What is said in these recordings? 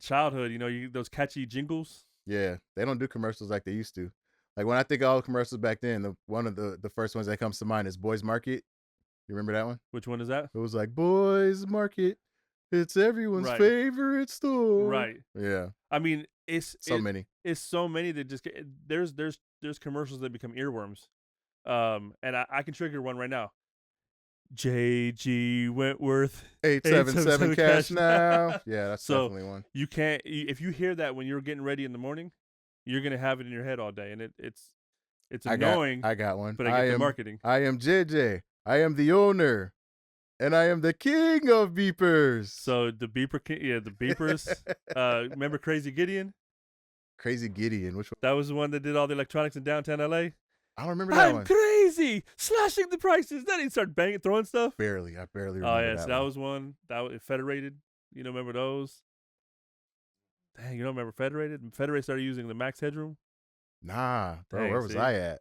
childhood. Those catchy jingles. Yeah, they don't do commercials like they used to. Like when I think of all the commercials back then, one of the first ones that comes to mind is Boys Market. You remember that one? Which one is that? It was like Boys Market. It's everyone's Right. favorite store. Right. Yeah. I mean, it's so many. It's so many that just get, there's commercials that become earworms. And I can trigger one right now. J.G. Wentworth 877 cash now. Yeah, that's so definitely one. You can't, if you hear that when you're getting ready in the morning, you're gonna have it in your head all day, and it's annoying. I got one. But I get the marketing. I am JJ. I am the owner, and I am the king of beepers. So the beeper, the beepers. Remember Crazy Gideon? Crazy Gideon. Which one? That was the one that did all the electronics in downtown LA. I don't remember that one. I'm crazy, slashing the prices. Then he started throwing stuff. I barely remember that. Oh yeah, so that was one. That was Federated. Remember those? Dang, you don't remember Federated? Federated started using the max headroom. Nah, bro, where was I at?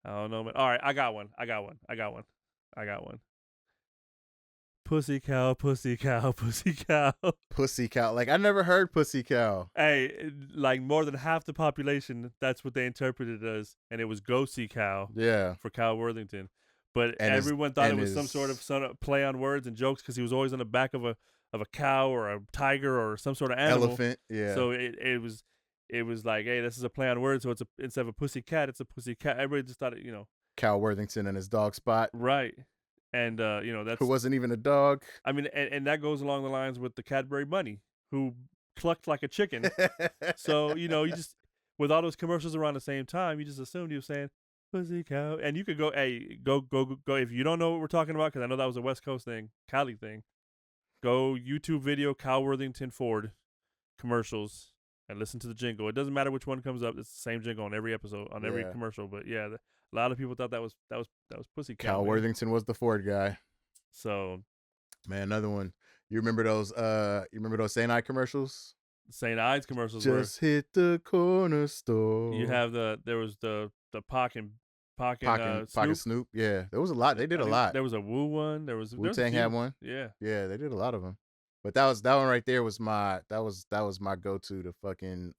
I don't know, man. All right, I got one. Pussy cow, pussy cow, pussy cow. Pussy cow. Like, I never heard pussy cow. Hey, like more than half the population, that's what they interpreted it as. And it was go see cow. Yeah. For Cal Worthington. But everyone thought it was some sort of play on words and jokes because he was always on the back of a cow or a tiger or some sort of animal. Elephant, yeah. So it was like, hey, this is a play on words. So instead of a pussy cat, it's a pussy cat. Everybody just thought it, Cal Worthington and his dog Spot. Right. And, that's... Who wasn't even a dog. I mean, and that goes along the lines with the Cadbury Bunny, who clucked like a chicken. So, you just, with all those commercials around the same time, you just assumed he was saying, pussy cow. And you could go, hey, go. If you don't know what we're talking about, because I know that was a West Coast thing, Cali thing, go YouTube video Cal Worthington Ford commercials and listen to the jingle. It doesn't matter which one comes up. It's the same jingle on every episode, on every commercial. But yeah, a lot of people thought that was pussy cow. Cal Worthington was the Ford guy. So, man, another one. You remember those St. Ides commercials? St. Ides commercials. Just hit the corner store. You have there was the Pac and Snoop. Yeah, there was a lot. They did a lot. There was a Wu one. There was Wu-Tang had one. Yeah, they did a lot of them. But that one right there was my go-to to fucking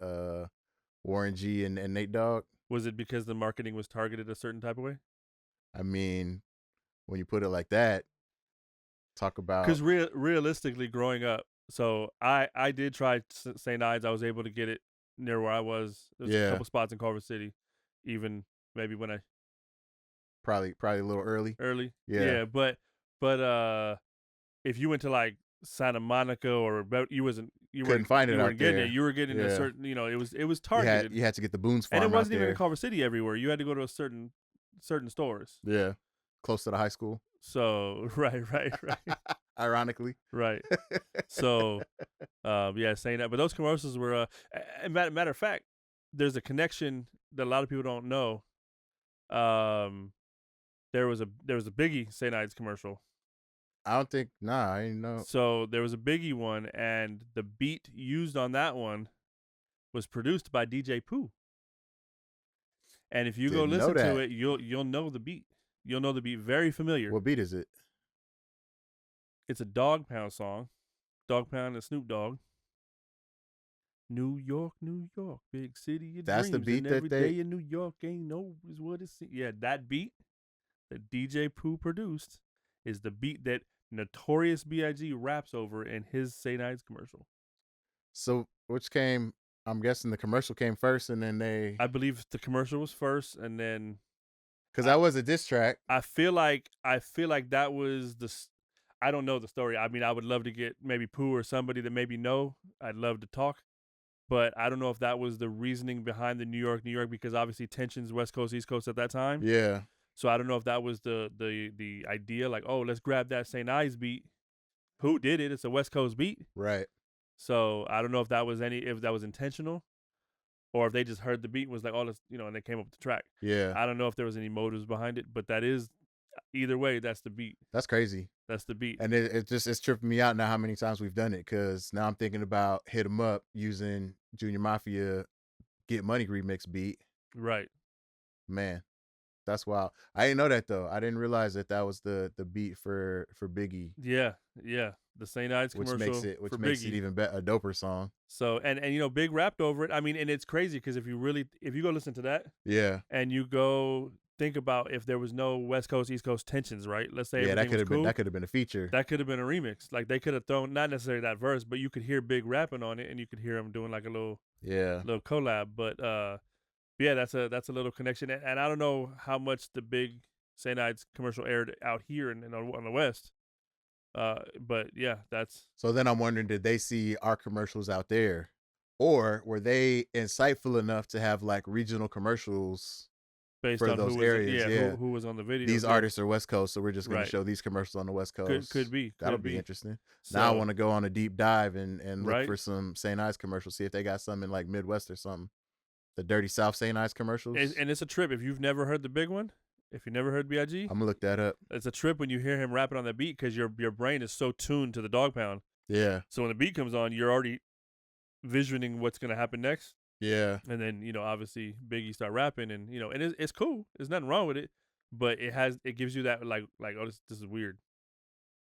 Warren G and Nate Dogg. Was it because the marketing was targeted a certain type of way? I mean, when you put it like that, talk about... Because realistically, growing up, so I did try St. Ides. I was able to get it near where I was. There's a couple spots in Culver City, even maybe when I... Probably a little early. Yeah, but if you went to like Santa Monica or you couldn't find it out there. You were getting a certain, it was targeted. You had to get the Boone's Farm, and it wasn't even in Culver City everywhere. You had to go to a certain stores. Yeah, close to the high school. So right. Ironically, right. So, saying that, but those commercials were. Matter of fact, there's a connection that a lot of people don't know. There was a Biggie St. Ides commercial. I didn't know. So there was a Biggie one, and the beat used on that one was produced by DJ Pooh. And if you go listen to it, you'll know the beat. You'll know the beat. Very familiar. What beat is it? It's a Dog Pound song. Dog Pound and Snoop Dogg. New York, big city of That's dreams. The beat and every day in New York ain't no is what it's. Yeah, that beat that DJ Pooh produced is the beat that Notorious B.I.G. raps over in his St. Ides commercial. So which came? I'm guessing the commercial came first, and then I believe the commercial was first, and then because that was a diss track. I feel like that was the. I don't know the story. I mean, I would love to get maybe Pooh or somebody that maybe know. I'd love to talk, but I don't know if that was the reasoning behind the New York, because obviously tensions West Coast, East Coast at that time. Yeah. So I don't know if that was the idea, like, oh, let's grab that St. Ides beat. Who did it? It's a West Coast beat. Right. So I don't know if that was intentional, or if they just heard the beat and was like, oh, let's, and they came up with the track. Yeah. I don't know if there was any motives behind it, but that is, either way, that's the beat. That's crazy. That's the beat. And it's tripping me out now how many times we've done it, because now I'm thinking about Hit 'Em Up using Junior Mafia Get Money remix beat. Right. Man. That's wild. I didn't know that though. I didn't realize that that was the beat for Biggie, Yeah, yeah. The St. Ides commercial which for makes it Biggie. even a doper song. So and you know, Big rapped over it. I mean, and it's crazy because if you go listen to that Yeah, and you go think about if there was no West Coast East Coast tensions, right? Let's say yeah, everything was cool. that could have been a feature. That could have been a remix. Like they could have thrown not necessarily that verse, but you could hear Big rapping on it, and you could hear him doing like a Yeah, little collab. But yeah, that's a little connection. And I don't know how much the Big St. Ides commercial aired out here and on the West. But yeah, that's so then I'm wondering, did they see our commercials out there, or were they insightful enough to have like regional commercials based for on those who was areas? Yeah, who was on the video. these Yeah. artists are West Coast, so we're just going to Right. show these commercials on the West Coast. Could be. That'll Could be be. interesting. So, Now I want to go on a deep dive and look right. for some St. Ides commercials, see if they got some in like Midwest or something. The Dirty South St. Ides commercials. And it's a trip. If you've never heard the big one, if you never heard B.I.G., I'm gonna look that up. it's a trip when you hear him rapping on the beat because your brain is so tuned to the dog pound. Yeah, So when the beat comes on, you're already visioning what's gonna happen next. yeah, And then you know, obviously Biggie start rapping, and you know, and it's cool. There's nothing wrong with it, but it gives you that like oh this is weird.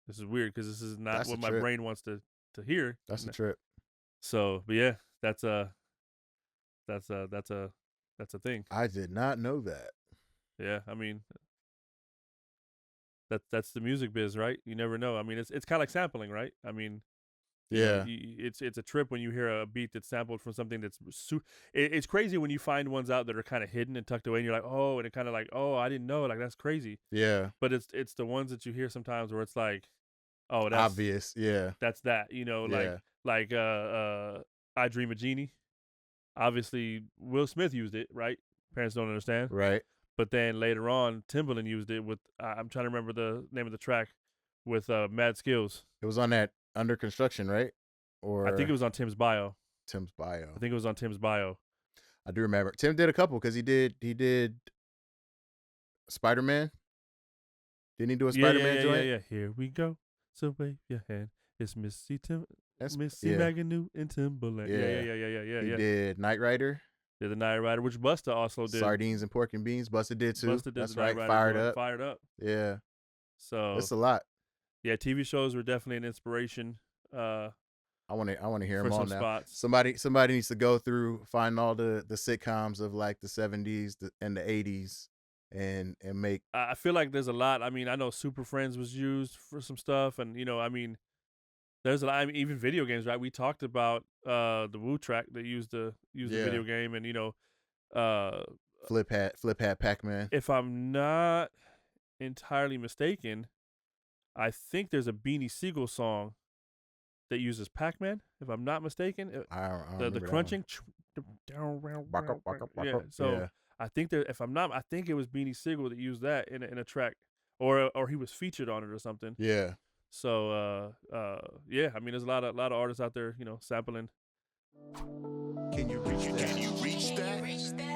This is weird because this is not That's what a my trip. brain wants to hear. That's a trip. So, but yeah, that's a thing. I did not know that. Yeah, I mean, that's the music biz, right? You never know. I mean, it's kind of like sampling, right? I mean, you know, Yeah, it's a trip when you hear a beat that's sampled from something that's it's crazy when you find ones out that are kind of hidden and tucked away, and you're like, oh, and it kind of like, oh, I didn't know, like that's crazy. yeah, But it's the ones that you hear sometimes where it's like, oh, that's obvious. Yeah, that's that, you know, yeah, like I Dream of Genie. Obviously, Will Smith used it, right? Parents don't understand. right. But then later on, Timbaland used it with I'm trying to remember the name of the track with Mad Skills. It was on that Under Construction, right? Or I think it was on Tim's bio. Tim's bio. I think it was on Tim's bio. I do remember. Tim did a couple because he did Spider-Man. Didn't he do a Spider-Man joint? Yeah. Here we go. So wave your hand. It's Missy Yeah. Maganu and Timbaland. Yeah. He did Knight Rider, Did the Night Rider, which Busta also did. Sardines and Pork and Beans. Busta did too. Busta did That's the right. Night Rider Fired joint, up. Fired up. Yeah. So That's a lot. yeah, TV shows were definitely an inspiration. I want to hear for them all some now. spots. Somebody needs to go through, find all the sitcoms of like the 70s and the 80s and make. I feel like there's a lot. I mean, I know Super Friends was used for some stuff, and you know, I mean, there's a lot. I mean, even video games, right? We talked about the Wu track that used the video game, and you know, Flip Hat Pac-Man. if I'm not entirely mistaken, I think there's a Beanie Siegel song that uses Pac-Man. If I'm not mistaken, I don't the remember that crunching. one. Yeah. So Yeah. I think there. If I'm not, I think it was Beanie Siegel that used that in a track, or he was featured on it or something. Yeah. So yeah, I mean, there's a lot of artists out there, you know, sampling. Can you reach that?